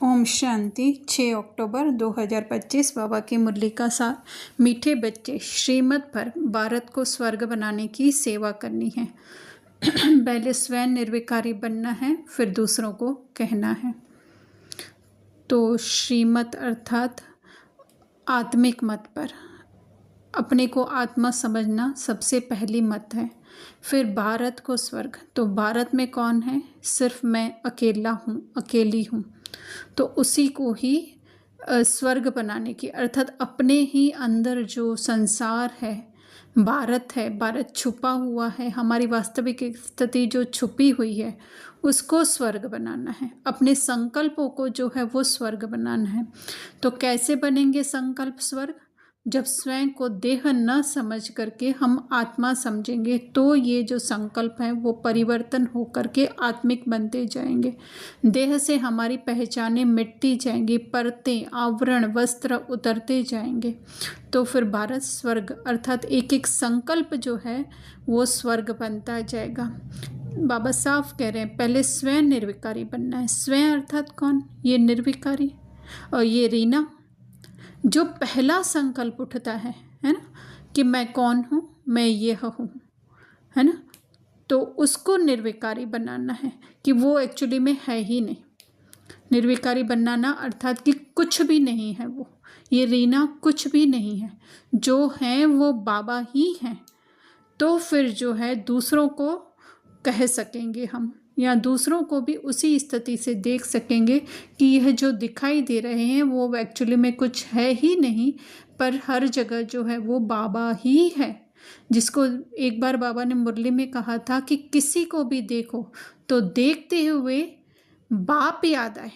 ओम शांति। 6 अक्टूबर 2025 बाबा की मुरली का सार। मीठे बच्चे, श्रीमत पर भारत को स्वर्ग बनाने की सेवा करनी है। पहले स्वयं निर्विकारी बनना है, फिर दूसरों को कहना है। तो श्रीमत अर्थात आत्मिक मत पर अपने को आत्मा समझना सबसे पहली मत है। फिर भारत को स्वर्ग, तो भारत में कौन है? सिर्फ मैं अकेला हूँ, अकेली हूँ। तो उसी को ही स्वर्ग बनाने की, अर्थात अपने ही अंदर जो संसार है, भारत है, भारत छुपा हुआ है, हमारी वास्तविक स्थिति जो छुपी हुई है उसको स्वर्ग बनाना है। अपने संकल्पों को जो है वो स्वर्ग बनाना है। तो कैसे बनेंगे संकल्प स्वर्ग? जब स्वयं को देह न समझ करके हम आत्मा समझेंगे तो ये जो संकल्प हैं वो परिवर्तन हो करके आत्मिक बनते जाएंगे। देह से हमारी पहचानें मिटती जाएंगी, परतें, आवरण, वस्त्र उतरते जाएंगे। तो फिर भारत स्वर्ग अर्थात एक एक संकल्प जो है वो स्वर्ग बनता जाएगा। बाबा साफ कह रहे हैं पहले स्वयं निर्विकारी बनना है। स्वयं अर्थात कौन? ये निर्विकारी। और ये रीना, जो पहला संकल्प उठता है ना, कि मैं कौन हूँ, मैं यह हूँ, है ना, तो उसको निर्विकारी बनाना है कि वो एक्चुअली में है ही नहीं। निर्विकारी बनाना अर्थात कि कुछ भी नहीं है वो, ये रीना कुछ भी नहीं है, जो है वो बाबा ही हैं। तो फिर जो है दूसरों को कह सकेंगे हम, या दूसरों को भी उसी स्थिति से देख सकेंगे कि यह जो दिखाई दे रहे हैं वो एक्चुअली में कुछ है ही नहीं, पर हर जगह जो है वो बाबा ही है। जिसको एक बार बाबा ने मुरली में कहा था कि किसी को भी देखो तो देखते हुए बाप याद आए,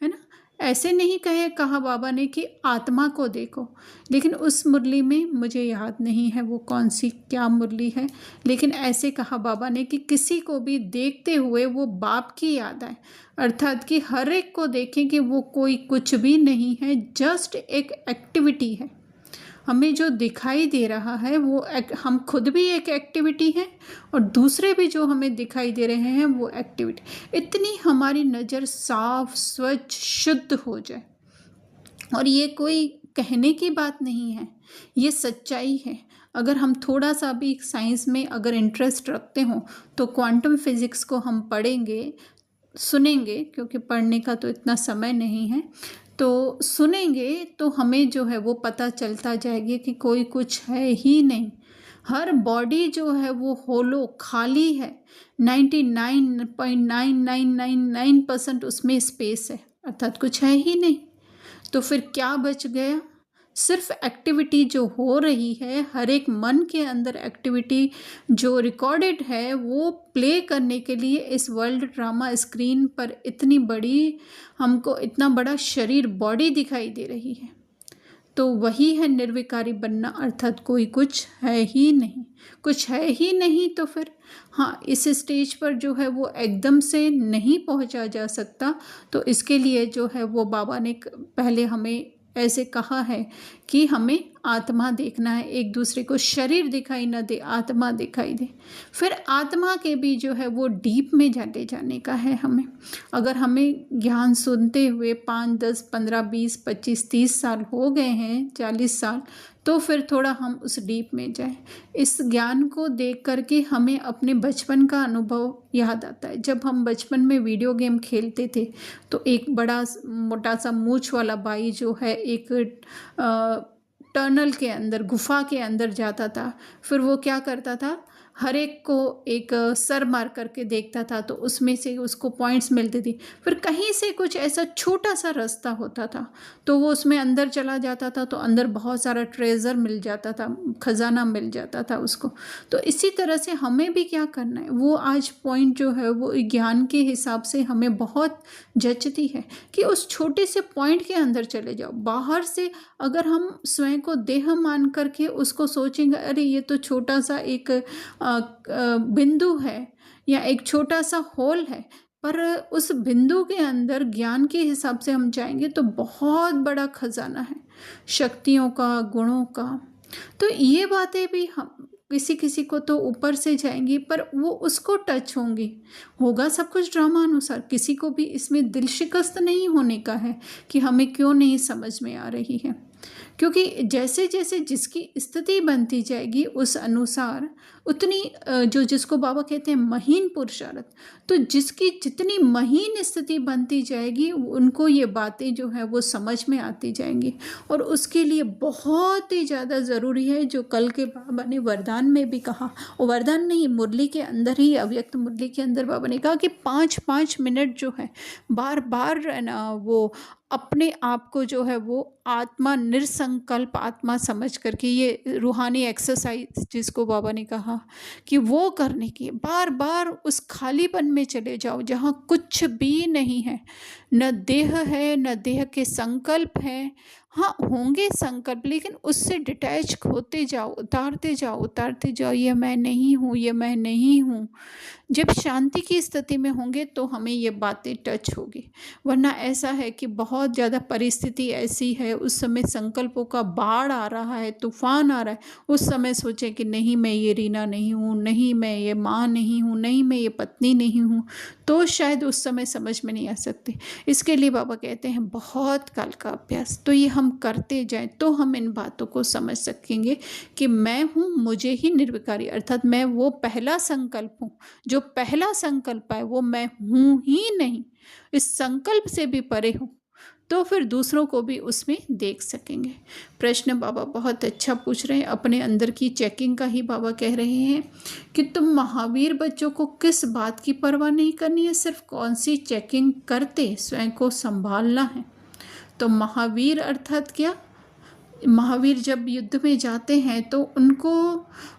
है ना। ऐसे नहीं कहा बाबा ने कि आत्मा को देखो, लेकिन उस मुरली में मुझे याद नहीं है वो कौन सी क्या मुरली है, लेकिन ऐसे कहा बाबा ने कि किसी को भी देखते हुए वो बाप की याद आए, अर्थात कि हर एक को देखें कि वो कोई कुछ भी नहीं है, जस्ट एक एक्टिविटी है। हमें जो दिखाई दे रहा है वो हम खुद भी एक एक्टिविटी हैं और दूसरे भी जो हमें दिखाई दे रहे हैं वो एक्टिविटी। इतनी हमारी नज़र साफ, स्वच्छ, शुद्ध हो जाए, और ये कोई कहने की बात नहीं है, ये सच्चाई है। अगर हम थोड़ा सा भी साइंस में अगर इंटरेस्ट रखते हो तो क्वांटम फिज़िक्स को हम पढ़ेंगे, सुनेंगे, क्योंकि पढ़ने का तो इतना समय नहीं है, तो सुनेंगे तो हमें जो है वो पता चलता जाएगी कि कोई कुछ है ही नहीं। हर बॉडी जो है वो होलो, खाली है। 99.9999% उसमें स्पेस है, अर्थात कुछ है ही नहीं। तो फिर क्या बच गया? सिर्फ एक्टिविटी जो हो रही है, हर एक मन के अंदर एक्टिविटी जो रिकॉर्डेड है वो प्ले करने के लिए इस वर्ल्ड ड्रामा स्क्रीन पर इतनी बड़ी, हमको इतना बड़ा शरीर, बॉडी दिखाई दे रही है। तो वही है निर्विकारी बनना, अर्थात कोई कुछ है ही नहीं। कुछ है ही नहीं तो फिर हाँ, इस स्टेज पर जो है वो एकदम से नहीं पहुंचा जा सकता। तो इसके लिए जो है वो बाबा ने पहले हमें ऐसे कहा है कि हमें आत्मा देखना है, एक दूसरे को शरीर दिखाई न दे, आत्मा दिखाई दे। फिर आत्मा के भी जो है वो डीप में जाने का है हमें। अगर हमें ज्ञान सुनते हुए 5, 10, 15, 20, 25, 30 साल हो गए हैं, 40 साल, तो फिर थोड़ा हम उस डीप में जाएं। इस ज्ञान को देख करके हमें अपने बचपन का अनुभव याद आता है। जब हम बचपन में वीडियो गेम खेलते थे तो एक बड़ा मोटा सा मूंछ वाला भाई जो है एक टनल के अंदर, गुफा के अंदर जाता था। फिर वो क्या करता था, हर एक को एक सर मार करके देखता था, तो उसमें से उसको पॉइंट्स मिलती थी। फिर कहीं से कुछ ऐसा छोटा सा रास्ता होता था तो वो उसमें अंदर चला जाता था, तो अंदर बहुत सारा ट्रेजर मिल जाता था, खजाना मिल जाता था उसको। तो इसी तरह से हमें भी क्या करना है, वो आज पॉइंट जो है वो ज्ञान के हिसाब से हमें बहुत जचती है कि उस छोटे से पॉइंट के अंदर चले जाओ। बाहर से अगर हम स्वयं को देह मान करके उसको सोचेंगे, अरे ये तो छोटा सा एक बिंदु है या एक छोटा सा होल है, पर उस बिंदु के अंदर ज्ञान के हिसाब से हम जाएंगे तो बहुत बड़ा खजाना है शक्तियों का, गुणों का। तो ये बातें भी हम किसी किसी को तो ऊपर से जाएंगी पर वो उसको टच होंगी। होगा सब कुछ ड्रामा अनुसार, किसी को भी इसमें दिल शिकस्त नहीं होने का है कि हमें क्यों नहीं समझ में आ रही है, क्योंकि जैसे जैसे जिसकी स्थिति बनती जाएगी उस अनुसार उतनी जो जिसको बाबा कहते हैं महीन पुरुषार्थ, तो जिसकी जितनी महीन स्थिति बनती जाएगी उनको ये बातें जो है वो समझ में आती जाएंगी। और उसके लिए बहुत ही ज़्यादा ज़रूरी है जो कल के बाबा ने वरदान में भी कहा, और वरदान नहीं, मुरली के अंदर ही, अव्यक्त मुरली के अंदर बाबा ने कहा कि 5-5 मिनट जो है बार बार ना वो अपने आप को जो है वो आत्मा निरसंकल्प आत्मा समझ करके, ये रूहानी एक्सरसाइज जिसको बाबा ने कहा कि वो करने की, बार बार उस खालीपन में चले जाओ जहाँ कुछ भी नहीं है, न देह है न देह के संकल्प हैं। हाँ होंगे संकल्प, लेकिन उससे डिटैच होते जाओ, उतारते जाओ उतारते जाओ, ये मैं नहीं हूँ, ये मैं नहीं हूँ। जब शांति की स्थिति में होंगे तो हमें ये बातें टच होगी, वरना ऐसा है कि बहुत ज़्यादा परिस्थिति ऐसी है, उस समय संकल्पों का बाढ़ आ रहा है, तूफान आ रहा है, उस समय सोचे कि नहीं मैं ये रीना नहीं हूँ, नहीं मैं ये माँ नहीं हूँ, नहीं मैं ये पत्नी नहीं हूँ, तो शायद उस समय समझ में नहीं आ सकती। इसके लिए बाबा कहते हैं बहुत काल का अभ्यास, तो ये हम करते जाएं तो हम इन बातों को समझ सकेंगे कि मैं हूँ, मुझे ही निर्विकारी, अर्थात मैं वो पहला संकल्प हूँ, जो पहला संकल्प है वो मैं हूँ ही नहीं, इस संकल्प से भी परे हूँ, तो फिर दूसरों को भी उसमें देख सकेंगे। प्रश्न बाबा बहुत अच्छा पूछ रहे हैं, अपने अंदर की चेकिंग का ही बाबा कह रहे हैं कि तुम महावीर बच्चों को किस बात की परवाह नहीं करनी है, सिर्फ कौन सी चेकिंग करते स्वयं को संभालना है। तो महावीर अर्थात क्या, महावीर जब युद्ध में जाते हैं तो उनको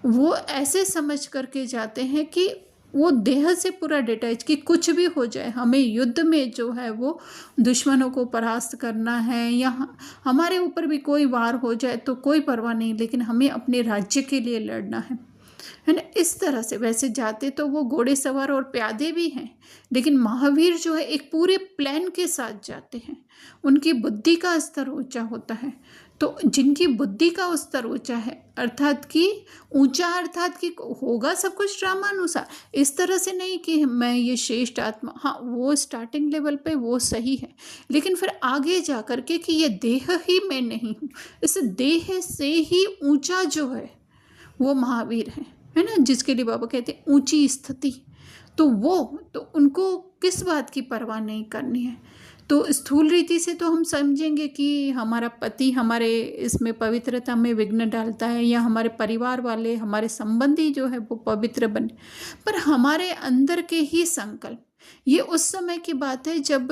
वो ऐसे समझ करके जाते हैं कि वो देह से पूरा डिटैच, कि कुछ भी हो जाए हमें युद्ध में जो है वो दुश्मनों को परास्त करना है, या हमारे ऊपर भी कोई वार हो जाए तो कोई परवाह नहीं, लेकिन हमें अपने राज्य के लिए लड़ना है ना। इस तरह से वैसे जाते तो वो घोड़े सवार और प्यादे भी हैं, लेकिन महावीर जो है एक पूरे प्लान के साथ जाते हैं, उनकी बुद्धि का स्तर ऊंचा होता है। तो जिनकी बुद्धि का स्तर ऊंचा है अर्थात कि ऊंचा, अर्थात कि होगा सब कुछ ड्रामानुसार, इस तरह से नहीं कि मैं ये श्रेष्ठ आत्मा, हाँ वो स्टार्टिंग लेवल पे वो सही है, लेकिन फिर आगे जा कर के कि ये देह ही मैं नहीं हूँ, इस देह से ही ऊंचा जो है वो महावीर है ना, जिसके लिए बाबा कहते हैं ऊंची स्थिति। तो वो तो उनको किस बात की परवाह नहीं करनी है। तो स्थूल रीति से तो हम समझेंगे कि हमारा पति हमारे इसमें पवित्रता में विघ्न डालता है, या हमारे परिवार वाले हमारे संबंधी जो है वो पवित्र बने, पर हमारे अंदर के ही संकल्प, ये उस समय की बात है जब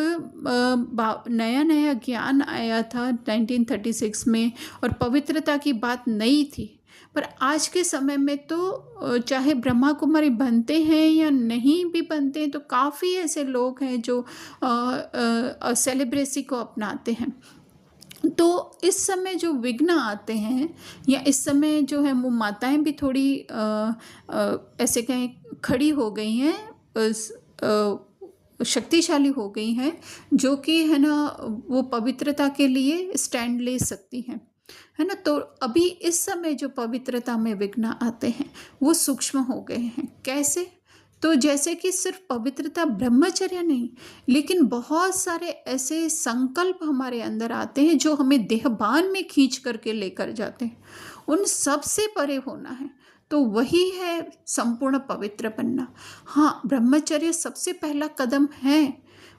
नया नया ज्ञान आया था 1936 में, और पवित्रता की बात नई थी। पर आज के समय में तो चाहे ब्रह्मा कुमारी बनते हैं या नहीं भी बनते हैं, तो काफ़ी ऐसे लोग हैं जो सेलिब्रेसी को अपनाते हैं। तो इस समय जो विघ्न आते हैं, या इस समय जो है वो माताएं भी थोड़ी ऐसे कहें खड़ी हो गई हैं, शक्तिशाली हो गई हैं, जो कि है ना वो पवित्रता के लिए स्टैंड ले सकती हैं, है ना। तो अभी इस समय जो पवित्रता में विघ्न आते हैं वो सूक्ष्म हो गए हैं। कैसे? तो जैसे कि सिर्फ पवित्रता ब्रह्मचर्य नहीं, लेकिन बहुत सारे ऐसे संकल्प हमारे अंदर आते हैं जो हमें देहबान में खींच करके लेकर जाते हैं, उन सब से परे होना है। तो वही है संपूर्ण पवित्र बनना। हाँ, ब्रह्मचर्य सबसे पहला कदम है,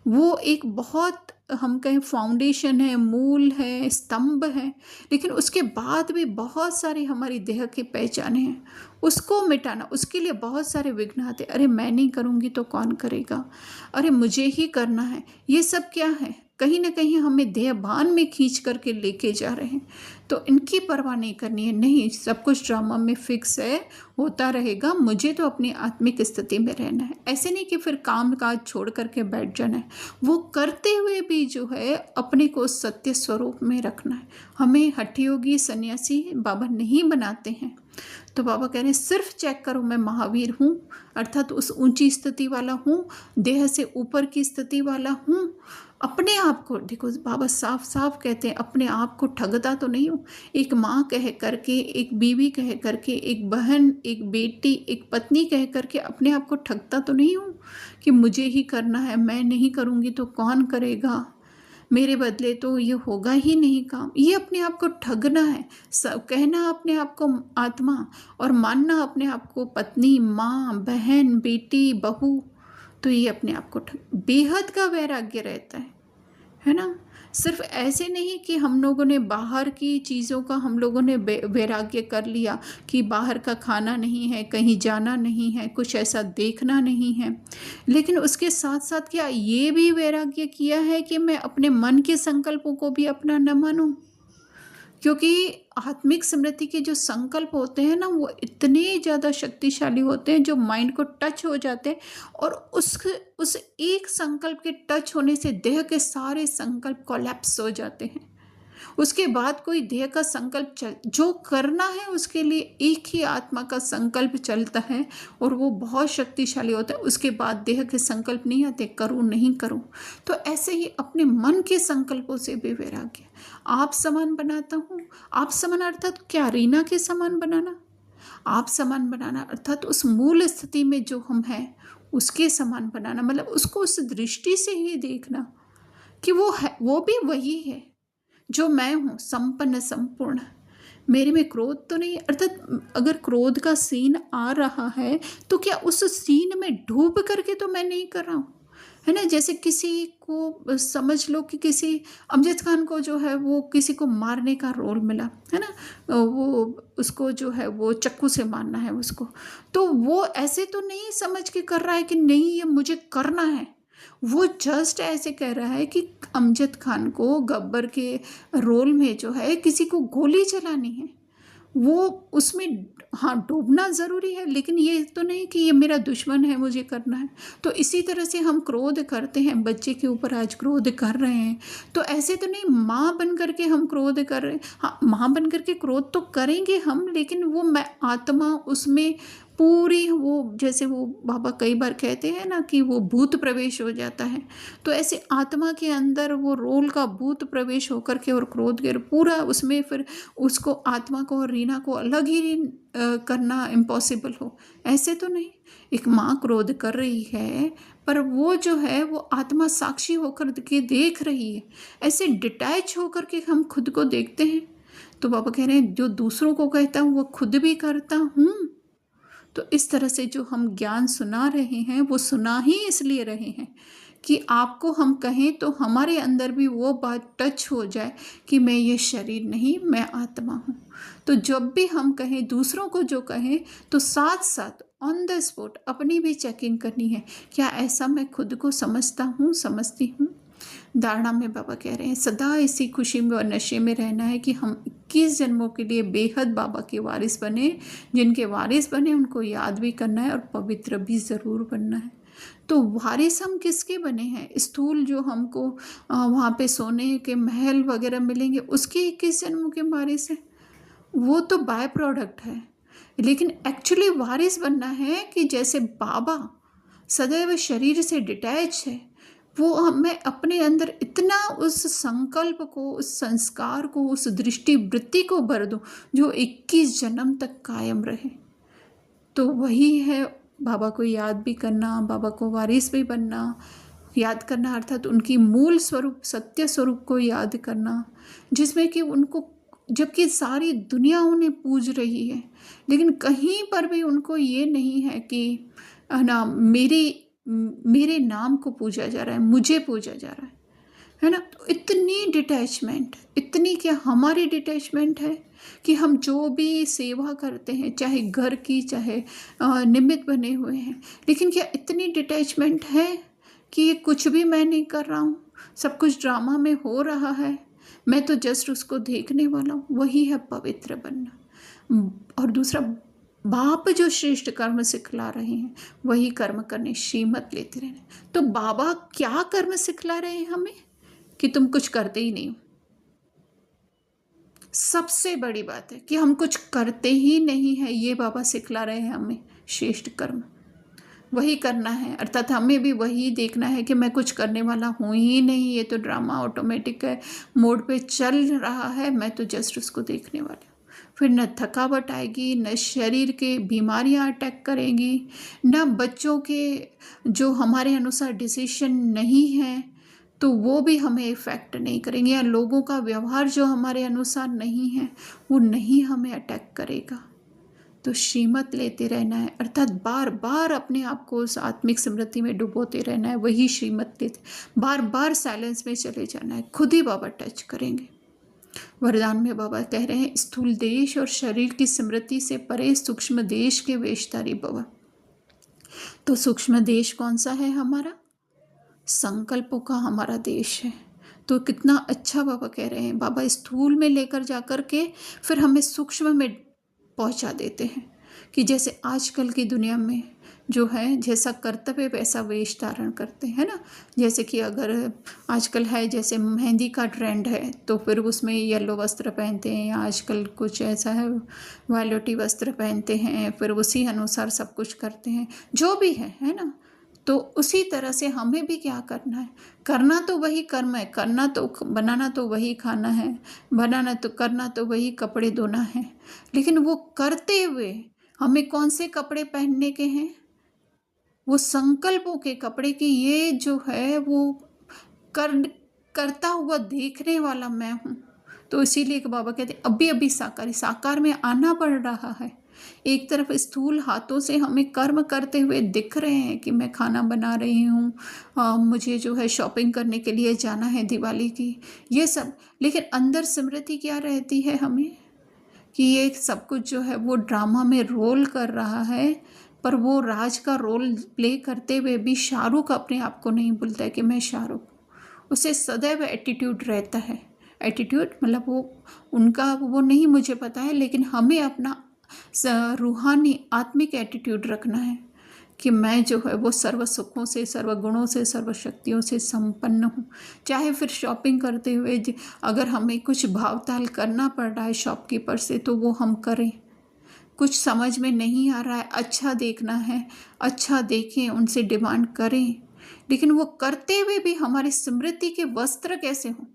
वो एक बहुत हम कहें फाउंडेशन है, मूल है, स्तंभ है, लेकिन उसके बाद भी बहुत सारी हमारी देह की पहचानें हैं, उसको मिटाना, उसके लिए बहुत सारे विघ्न आते। अरे मैं नहीं करूँगी तो कौन करेगा, अरे मुझे ही करना है, ये सब क्या है, कहीं ना कहीं हमें देहभान में खींच करके लेके जा रहे हैं। तो इनकी परवाह नहीं करनी है, नहीं सब कुछ ड्रामा में फिक्स है, होता रहेगा, मुझे तो अपनी आत्मिक स्थिति में रहना है। ऐसे नहीं कि फिर काम काज छोड़ करके बैठ जाना है, वो करते हुए भी जो है अपने को सत्य स्वरूप में रखना है। हमें हठी योगी सन्यासी बाबा नहीं बनाते हैं। तो बाबा कह रहे हैं सिर्फ चेक करो मैं महावीर हूँ, अर्थात उस ऊंची स्थिति वाला हूँ, देह से ऊपर की स्थिति वाला हूँ, अपने आप को देखो, बाबा साफ साफ कहते हैं अपने आप को ठगता तो नहीं हूँ। एक माँ कह करके, एक बीवी कह करके, एक बहन, एक बेटी, एक पत्नी कह करके अपने आप को ठगता तो नहीं हूँ कि मुझे ही करना है, मैं नहीं करूँगी तो कौन करेगा, मेरे बदले तो ये होगा ही नहीं काम। ये अपने आप को ठगना है। सब कहना अपने आप को आत्मा और मानना अपने आप को पत्नी, माँ, बहन, बेटी, बहू, तो ये अपने आप को बेहद का वैराग्य रहता है ना। सिर्फ ऐसे नहीं कि हम लोगों ने बाहर की चीज़ों का हम लोगों ने वैराग्य कर लिया कि बाहर का खाना नहीं है, कहीं जाना नहीं है, कुछ ऐसा देखना नहीं है, लेकिन उसके साथ साथ क्या ये भी वैराग्य किया है कि मैं अपने मन के संकल्पों को भी अपना न मानूं। क्योंकि आत्मिक स्मृति के जो संकल्प होते हैं ना, वो इतने ज़्यादा शक्तिशाली होते हैं जो माइंड को टच हो जाते हैं, और उस एक संकल्प के टच होने से देह के सारे संकल्प कोलैप्स हो जाते हैं। उसके बाद कोई देह का संकल्प जो करना है उसके लिए एक ही आत्मा का संकल्प चलता है, और वो बहुत शक्तिशाली होता है। उसके बाद देह के संकल्प नहीं आते, करूँ नहीं करूँ। तो ऐसे ही अपने मन के संकल्पों से भी वैराग्य। आप समान बनाता हूँ, आप समान अर्थात क्या, रीना के समान बनाना, आप समान बनाना अर्थात उस मूल स्थिति में जो हम हैं उसके समान बनाना, मतलब उसको उस दृष्टि से ही देखना कि वो है, वो भी वही है जो मैं हूँ, संपन्न संपूर्ण। मेरे में क्रोध तो नहीं, अर्थात अगर क्रोध का सीन आ रहा है तो क्या उस सीन में डूब करके तो मैं नहीं कर रहा हूँ, है ना। जैसे किसी को समझ लो कि किसी अमजद खान को जो है वो किसी को मारने का रोल मिला, है ना, वो उसको जो है वो चाकू से मारना है उसको, तो वो ऐसे तो नहीं समझ के कर रहा है कि नहीं ये मुझे करना है। वो जस्ट ऐसे कह रहा है कि अमजद खान को गब्बर के रोल में जो है किसी को गोली चलानी है, वो उसमें हाँ डूबना ज़रूरी है, लेकिन ये तो नहीं कि ये मेरा दुश्मन है मुझे करना है। तो इसी तरह से हम क्रोध करते हैं, बच्चे के ऊपर आज क्रोध कर रहे हैं, तो ऐसे तो नहीं माँ बन करके हम क्रोध कर रहे हैं। हाँ, माँ बन करके क्रोध तो करेंगे हम, लेकिन वो मैं आत्मा उसमें पूरी, वो जैसे वो बाबा कई बार कहते हैं ना कि वो भूत प्रवेश हो जाता है, तो ऐसे आत्मा के अंदर वो रोल का भूत प्रवेश होकर के और क्रोध के पूरा उसमें फिर उसको आत्मा को और रीना को अलग ही करना इम्पॉसिबल हो, ऐसे तो नहीं। एक माँ क्रोध कर रही है पर वो जो है वो आत्मा साक्षी होकर के देख रही है, ऐसे डिटैच होकर के हम खुद को देखते हैं। तो बाबा कह रहे हैं जो दूसरों को कहता हूँ वो खुद भी करता हूँ। तो इस तरह से जो हम ज्ञान सुना रहे हैं वो सुना ही इसलिए रहे हैं कि आपको हम कहें तो हमारे अंदर भी वो बात टच हो जाए कि मैं ये शरीर नहीं, मैं आत्मा हूँ। तो जब भी हम कहें, दूसरों को जो कहें, तो साथ साथ ऑन द स्पॉट अपनी भी चेकिंग करनी है, क्या ऐसा मैं खुद को समझता हूँ, समझती हूँ। धारणा में बाबा कह रहे हैं सदा इसी खुशी में और नशे में रहना है कि हम 21 जन्मों के लिए बेहद बाबा के वारिस बने। जिनके वारिस बने उनको याद भी करना है और पवित्र भी ज़रूर बनना है। तो वारिस हम किसके बने हैं? स्थूल जो हमको वहाँ पे सोने के महल वगैरह मिलेंगे उसके 21 जन्मों के वारिस हैं, वो तो बाय प्रोडक्ट है। लेकिन एक्चुअली वारिस बनना है कि जैसे बाबा सदैव शरीर से डिटैच है, वो मैं अपने अंदर इतना उस संकल्प को, उस संस्कार को, उस दृष्टि वृत्ति को भर दूं जो 21 जन्म तक कायम रहे। तो वही है बाबा को याद भी करना, बाबा को वारिस भी बनना। याद करना अर्थात उनकी मूल स्वरूप, सत्य स्वरूप को याद करना, जिसमें कि उनको, जबकि सारी दुनिया उन्हें पूज रही है, लेकिन कहीं पर भी उनको ये नहीं है कि ना मेरे नाम को पूजा जा रहा है, मुझे पूजा जा रहा है ना। तो इतनी डिटैचमेंट, इतनी क्या हमारी डिटैचमेंट है कि हम जो भी सेवा करते हैं, चाहे घर की, चाहे निमित्त बने हुए हैं, लेकिन क्या इतनी डिटैचमेंट है कि ये कुछ भी मैं नहीं कर रहा हूँ, सब कुछ ड्रामा में हो रहा है, मैं तो जस्ट उसको देखने वाला हूँ। वही है पवित्र बनना। और दूसरा, बाप जो श्रेष्ठ कर्म सिखला रहे हैं वही कर्म करने, श्रीमत लेते रहना। तो बाबा क्या कर्म सिखला रहे हैं हमें कि तुम कुछ करते ही नहीं हो। सबसे बड़ी बात है कि हम कुछ करते ही नहीं है, ये बाबा सिखला रहे हैं हमें श्रेष्ठ कर्म। वही करना है, अर्थात हमें भी वही देखना है कि मैं कुछ करने वाला हूँ ही नहीं, ये तो ड्रामा ऑटोमेटिक है मोड पे चल रहा है, मैं तो जस्ट उसको देखने वाली हूँ। फिर न थकावट आएगी, न शरीर के बीमारियाँ अटैक करेंगी, न बच्चों के जो हमारे अनुसार डिसीजन नहीं है तो वो भी हमें इफ़ेक्ट नहीं करेंगे, या लोगों का व्यवहार जो हमारे अनुसार नहीं है वो नहीं हमें अटैक करेगा। तो श्रीमत लेते रहना है, अर्थात बार बार अपने आप को उस आत्मिक स्मृति में डुबोते रहना है, वही श्रीमत लेते, बार बार साइलेंस में चले जाना है, खुद ही बाबा टच करेंगे। वरदान में बाबा कह रहे हैं, स्थूल देश और शरीर की स्मृति से परे सूक्ष्म देश के वेशधारी भव। तो सूक्ष्म देश कौन सा है? हमारा संकल्पों का हमारा देश है। तो कितना अच्छा बाबा कह रहे हैं, बाबा स्थूल में लेकर जाकर के फिर हमें सूक्ष्म में पहुंचा देते हैं कि जैसे आजकल की दुनिया में जो है जैसा कर्तव्य वैसा वेश धारण करते हैं ना। जैसे कि अगर आजकल है जैसे मेहंदी का ट्रेंड है तो फिर उसमें येलो वस्त्र पहनते हैं, या आजकल कुछ ऐसा है वायलेटी वस्त्र पहनते हैं, फिर उसी अनुसार सब कुछ करते हैं, जो भी है ना। तो उसी तरह से हमें भी क्या करना है, करना तो वही कर्म है, करना तो बनाना तो वही खाना है, बनाना तो करना तो वही कपड़े धोना है, लेकिन वो करते हुए हमें कौन से कपड़े पहनने के हैं? वो संकल्पों के कपड़े की, ये जो है वो करता हुआ देखने वाला मैं हूँ। तो इसीलिए बाबा कहते हैं अभी अभी साकार में आना पड़ रहा है। एक तरफ स्थूल हाथों से हमें कर्म करते हुए दिख रहे हैं कि मैं खाना बना रही हूँ, मुझे जो है शॉपिंग करने के लिए जाना है दिवाली की, ये सब, लेकिन अंदर स्मृति क्या रहती है हमें कि ये सब कुछ जो है वो ड्रामा में रोल कर रहा है, पर वो राज का रोल प्ले करते हुए भी शाहरुख अपने आप को नहीं भूलता है कि मैं शाहरुख। उसे सदैव एटीट्यूड रहता है, एटीट्यूड मतलब वो उनका वो नहीं मुझे पता है, लेकिन हमें अपना रूहानी आत्मिक एटीट्यूड रखना है कि मैं जो है वो सर्व सुखों से, सर्व गुणों से, सर्व शक्तियों से संपन्न हूँ। चाहे फिर शॉपिंग करते हुए अगर हमें कुछ भावताल करना पड़ रहा है शॉपकीपर से तो वो हम करें, कुछ समझ में नहीं आ रहा है, अच्छा देखना है, अच्छा देखें, उनसे डिमांड करें, लेकिन वो करते हुए भी हमारी स्मृति के वस्त्र कैसे हों,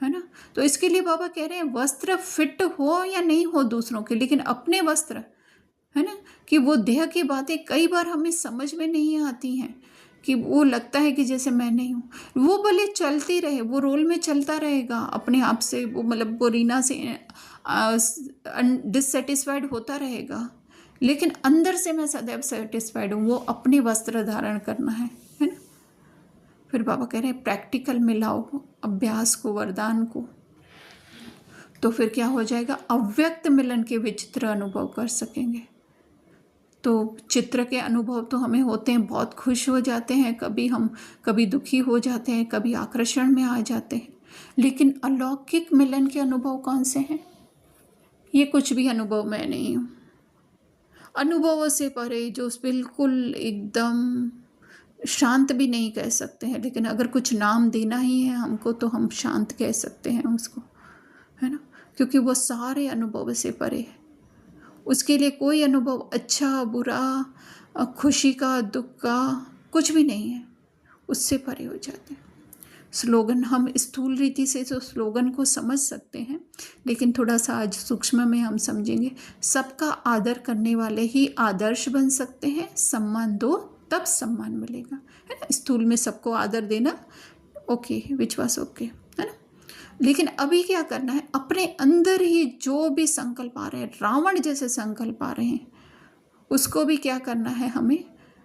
है ना। तो इसके लिए बाबा कह रहे हैं वस्त्र फिट हो या नहीं हो दूसरों के, लेकिन अपने वस्त्र, है ना, कि वो देह की बातें कई बार हमें समझ में नहीं आती हैं, कि वो लगता है कि जैसे मैं नहीं हूँ, वो भले चलती रहे, वो रोल में चलता रहेगा अपने आप से, वो मतलब वो रीना से डिससेटिस्फाइड होता रहेगा, लेकिन अंदर से मैं सदैव सेटिस्फाइड हूँ, वो अपने वस्त्र धारण करना है ना। फिर बाबा कह रहे हैं प्रैक्टिकल में लाओ अभ्यास को, वरदान को, तो फिर क्या हो जाएगा, अव्यक्त मिलन के विचित्र अनुभव कर सकेंगे। तो चित्र के अनुभव तो हमें होते हैं, बहुत खुश हो जाते हैं, कभी दुखी हो जाते हैं, कभी आकर्षण में आ जाते हैं, लेकिन अलौकिक मिलन के अनुभव कौन से हैं? ये कुछ भी अनुभव मैं नहीं हूँ, अनुभवों से परे, जो बिल्कुल एकदम शांत भी नहीं कह सकते हैं, लेकिन अगर कुछ नाम देना ही है हमको तो हम शांत कह सकते हैं उसको, है ना, क्योंकि वो सारे अनुभव से परे है। उसके लिए कोई अनुभव अच्छा बुरा, खुशी का दुख का कुछ भी नहीं है, उससे परे हो जाते हैं। स्लोगन हम स्थूल रीति से तो स्लोगन को समझ सकते हैं, लेकिन थोड़ा सा आज सूक्ष्म में हम समझेंगे, सबका आदर करने वाले ही आदर्श बन सकते हैं, सम्मान दो तब सम्मान मिलेगा, है ना। स्थूल में सबको आदर देना ओके, विश्वास ओके, है ना, लेकिन अभी क्या करना है, अपने अंदर ही जो भी संकल्प आ रहे हैं, रावण जैसे संकल्प आ रहे हैं, उसको भी क्या करना है हमें।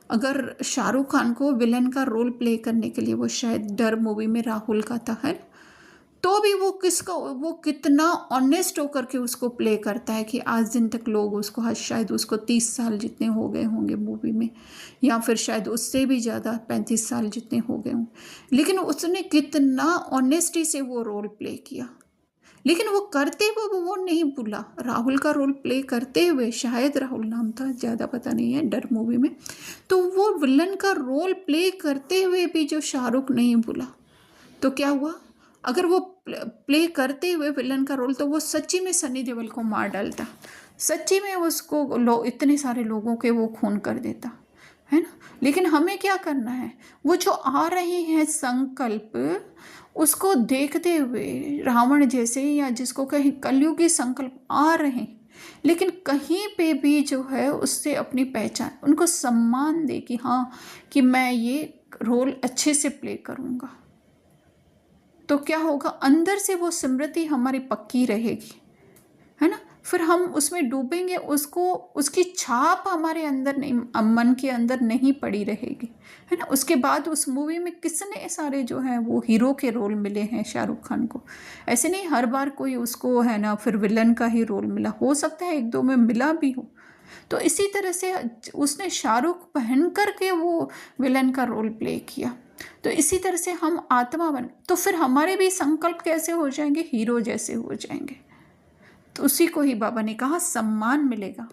अगर शाहरुख खान को विलन का रोल प्ले करने के लिए, वो शायद डर मूवी में राहुल का था, है, तो भी वो कितना ऑनेस्ट होकर के उसको प्ले करता है कि आज दिन तक लोग उसको, आज शायद उसको 30 साल जितने हो गए होंगे मूवी में, या फिर शायद उससे भी ज़्यादा 35 साल जितने हो गए होंगे, लेकिन उसने कितना ऑनेस्टी से वो रोल प्ले किया, लेकिन वो करते हुए वो नहीं भूला। राहुल का रोल प्ले करते हुए, शायद राहुल नाम था, ज़्यादा पता नहीं है, डर मूवी में, तो वो विलन का रोल प्ले करते हुए भी जो शाहरुख नहीं भूला, तो क्या हुआ, अगर वो प्ले करते हुए विलन का रोल, तो वो सच्ची में सनी देओल को मार डालता, सच्ची में उसको इतने सारे लोगों के वो खून कर देता, है ना। लेकिन हमें क्या करना है, वो जो आ रहे हैं संकल्प, उसको देखते हुए रावण जैसे, या जिसको कहीं कलयुगी संकल्प आ रहे हैं, लेकिन कहीं पे भी जो है उससे अपनी पहचान, उनको सम्मान दे कि हाँ, कि मैं ये रोल अच्छे से प्ले करूँगा। तो क्या होगा, अंदर से वो स्मृति हमारी पक्की रहेगी, है ना। फिर हम उसमें डूबेंगे, उसको, उसकी छाप हमारे अंदर नहीं, मन के अंदर नहीं पड़ी रहेगी, है ना। उसके बाद उस मूवी में कितने सारे जो हैं वो हीरो के रोल मिले हैं शाहरुख खान को। ऐसे नहीं हर बार कोई उसको, है ना, फिर विलन का ही रोल मिला, हो सकता है एक दो में मिला भी हो। तो इसी तरह से उसने शाहरुख पहन कर के वो विलन का रोल प्ले किया। तो इसी तरह से हम आत्मा बन, तो फिर हमारे भी संकल्प कैसे हो जाएंगे, हीरो जैसे हो जाएंगे। तो उसी को ही बाबा ने कहा सम्मान मिलेगा।